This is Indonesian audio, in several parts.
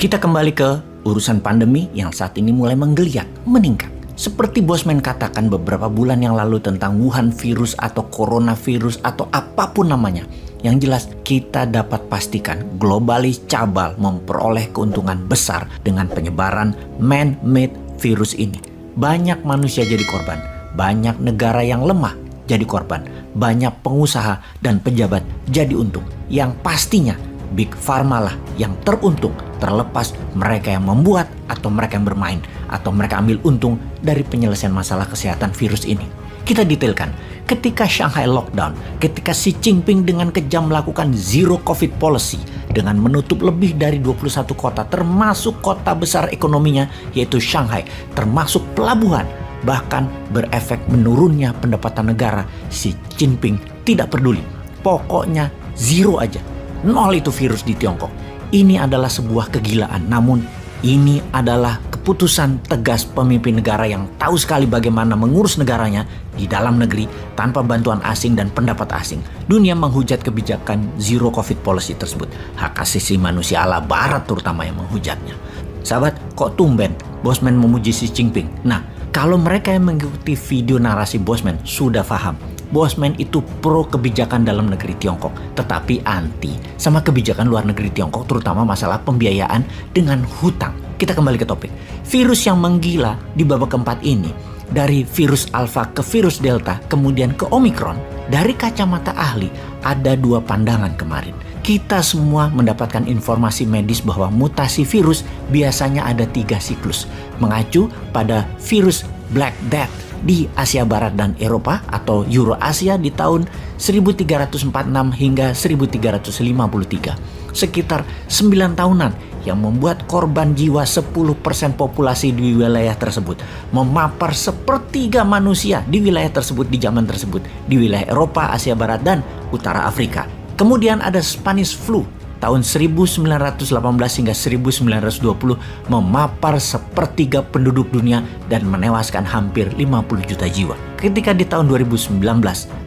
Kita kembali ke urusan pandemi yang saat ini mulai menggeliat, meningkat. Seperti Bosman katakan beberapa bulan yang lalu tentang Wuhan virus atau coronavirus atau apapun namanya. Yang jelas kita dapat pastikan globalis cabal memperoleh keuntungan besar dengan penyebaran man-made virus ini. Banyak manusia jadi korban, banyak negara yang lemah jadi korban, banyak pengusaha dan pejabat jadi untung. Yang pastinya Big Pharma lah yang teruntung, terlepas mereka yang membuat atau mereka yang bermain atau mereka ambil untung dari penyelesaian masalah kesehatan virus ini. Kita detailkan, ketika Shanghai lockdown, ketika Xi Jinping dengan kejam melakukan zero COVID policy dengan menutup lebih dari 21 kota termasuk kota besar ekonominya yaitu Shanghai, termasuk pelabuhan, bahkan berefek menurunnya pendapatan negara, Xi Jinping tidak peduli. Pokoknya zero aja. Nol itu virus di Tiongkok. Ini adalah sebuah kegilaan. Namun ini adalah keputusan tegas pemimpin negara yang tahu sekali bagaimana mengurus negaranya di dalam negeri tanpa bantuan asing dan pendapat asing. Dunia menghujat kebijakan zero COVID policy tersebut. Hak asasi manusia ala barat terutama yang menghujatnya. Sahabat, kok tumben Bosman memuji Xi Jinping? Nah, kalau mereka yang mengikuti video narasi Bosman sudah paham. Bosman itu pro kebijakan dalam negeri Tiongkok, tetapi anti sama kebijakan luar negeri Tiongkok, terutama masalah pembiayaan dengan hutang. Kita kembali ke topik. Virus yang menggila di babak keempat ini, dari virus Alpha ke virus Delta, kemudian ke Omicron, dari kacamata ahli, ada dua pandangan kemarin. Kita semua mendapatkan informasi medis bahwa mutasi virus biasanya ada 3 siklus, mengacu pada virus Black Death di Asia Barat dan Eropa atau Eurasia di tahun 1346 hingga 1353. Sekitar 9 tahunan yang membuat korban jiwa 10% populasi di wilayah tersebut, memapar sepertiga manusia di wilayah tersebut di zaman tersebut, di wilayah Eropa, Asia Barat, dan Utara Afrika. Kemudian ada Spanish flu tahun 1918 hingga 1920 memapar sepertiga penduduk dunia dan menewaskan hampir 50 juta jiwa. Ketika di tahun 2019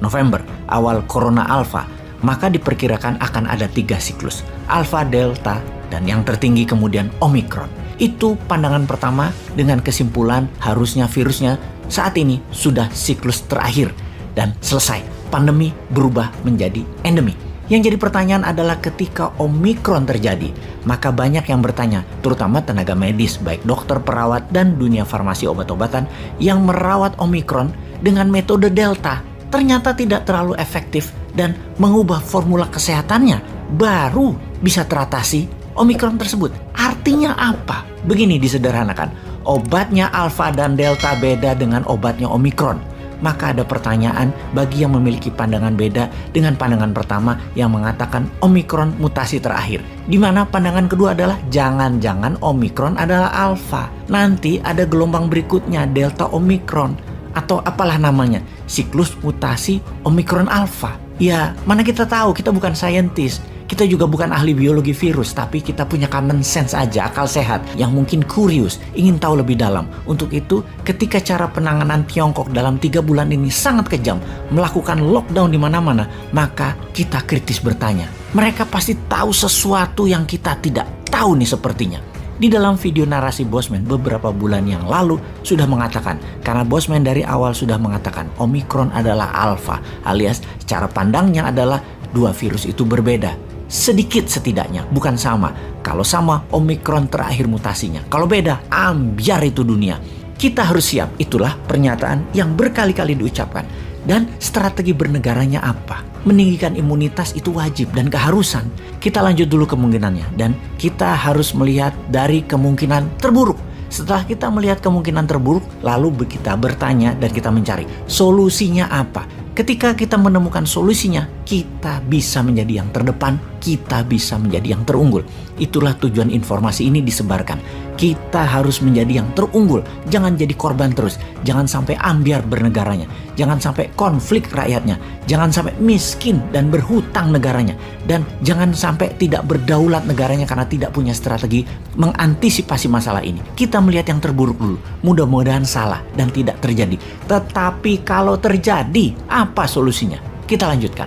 November awal Corona Alpha, maka diperkirakan akan ada 3 siklus, Alpha, Delta, dan yang tertinggi kemudian Omicron. Itu pandangan pertama dengan kesimpulan harusnya virusnya saat ini sudah siklus terakhir dan selesai. Pandemi berubah menjadi endemi. Yang jadi pertanyaan adalah ketika Omicron terjadi, maka banyak yang bertanya, terutama tenaga medis, baik dokter, perawat, dan dunia farmasi obat-obatan yang merawat Omicron dengan metode Delta ternyata tidak terlalu efektif dan mengubah formula kesehatannya baru bisa teratasi Omicron tersebut. Artinya apa? Begini disederhanakan, obatnya Alpha dan Delta beda dengan obatnya Omicron. Maka ada pertanyaan bagi yang memiliki pandangan beda dengan pandangan pertama yang mengatakan Omicron mutasi terakhir. Di mana pandangan kedua adalah jangan-jangan Omicron adalah Alpha. Nanti ada gelombang berikutnya Delta Omicron atau apalah namanya, siklus mutasi Omicron Alpha. Ya, mana kita tahu, kita bukan saintis. Kita juga bukan ahli biologi virus, tapi kita punya common sense aja, akal sehat, yang mungkin curious, ingin tahu lebih dalam. Untuk itu, ketika cara penanganan Tiongkok dalam 3 bulan ini sangat kejam, melakukan lockdown di mana-mana, maka kita kritis bertanya, mereka pasti tahu sesuatu yang kita tidak tahu nih sepertinya. Di dalam video narasi Bosman beberapa bulan yang lalu sudah mengatakan, karena Bosman dari awal sudah mengatakan Omicron adalah Alpha, alias cara pandangnya adalah dua virus itu berbeda. Sedikit setidaknya, bukan sama. Kalau sama, Omicron terakhir mutasinya. Kalau beda, ambiar itu dunia. Kita harus siap, itulah pernyataan yang berkali-kali diucapkan. Dan strategi bernegaranya apa? Meninggikan imunitas itu wajib dan keharusan. Kita lanjut dulu kemungkinannya. Dan kita harus melihat dari kemungkinan terburuk. Setelah kita melihat kemungkinan terburuk, lalu kita bertanya dan kita mencari solusinya apa. Ketika kita menemukan solusinya, kita bisa menjadi yang terdepan, kita bisa menjadi yang terunggul. Itulah tujuan informasi ini disebarkan. Kita harus menjadi yang terunggul, jangan jadi korban terus. Jangan sampai ambiar bernegaranya, jangan sampai konflik rakyatnya, jangan sampai miskin dan berhutang negaranya, dan jangan sampai tidak berdaulat negaranya karena tidak punya strategi mengantisipasi masalah ini. Kita melihat yang terburuk dulu, mudah-mudahan salah dan tidak terjadi. Tetapi kalau terjadi, apa solusinya? Kita lanjutkan.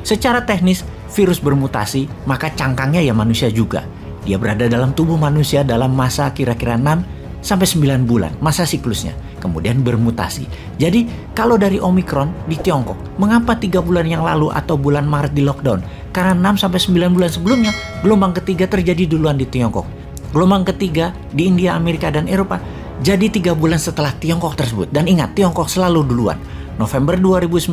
Secara teknis, virus bermutasi, maka cangkangnya ya manusia juga. Dia berada dalam tubuh manusia dalam masa kira-kira 6 sampai 9 bulan, masa siklusnya. Kemudian bermutasi. Jadi kalau dari Omicron di Tiongkok, mengapa 3 bulan yang lalu atau bulan Maret di lockdown? Karena 6 sampai 9 bulan sebelumnya, gelombang ketiga terjadi duluan di Tiongkok. Gelombang ketiga di India, Amerika, dan Eropa jadi 3 bulan setelah Tiongkok tersebut. Dan ingat, Tiongkok selalu duluan. November 2019,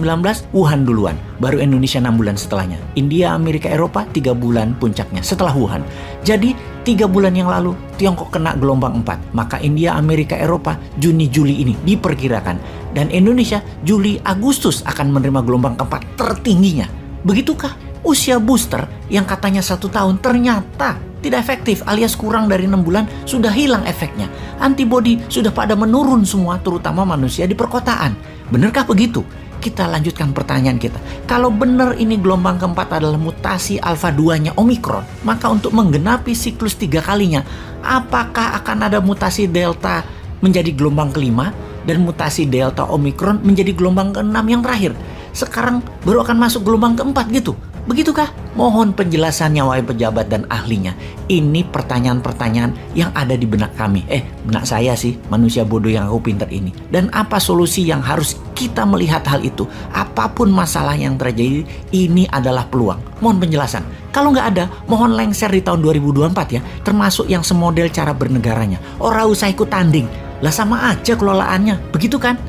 Wuhan duluan. Baru Indonesia 6 bulan setelahnya. India, Amerika, Eropa 3 bulan puncaknya setelah Wuhan. Jadi 3 bulan yang lalu Tiongkok kena gelombang 4. Maka India, Amerika, Eropa Juni, Juli ini diperkirakan. Dan Indonesia Juli, Agustus akan menerima gelombang keempat tertingginya. Begitukah? Usia booster yang katanya 1 tahun ternyata tidak efektif alias kurang dari 6 bulan sudah hilang efeknya. Antibodi sudah pada menurun semua, terutama manusia di perkotaan. Benarkah begitu? Kita lanjutkan pertanyaan kita. Kalau benar ini gelombang keempat adalah mutasi alfa 2-nya Omicron, maka untuk menggenapi siklus 3 kalinya, apakah akan ada mutasi delta menjadi gelombang kelima dan mutasi delta Omicron menjadi gelombang ke-6 yang terakhir? Sekarang baru akan masuk gelombang keempat gitu. Begitukah? Mohon penjelasannya wahai pejabat dan ahlinya. Ini pertanyaan-pertanyaan yang ada di benak kami. Benak saya sih, manusia bodoh yang aku pintar ini. Dan apa solusi yang harus kita melihat hal itu? Apapun masalah yang terjadi, ini adalah peluang. Mohon penjelasan. Kalau nggak ada, mohon lengser di tahun 2024 ya. Termasuk yang semodel cara bernegaranya. Ora usah ikut tanding. Lah sama aja kelolaannya. Begitu kan?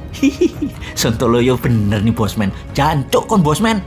Sontoloyo bener nih bosman. Jancuk kon bosman.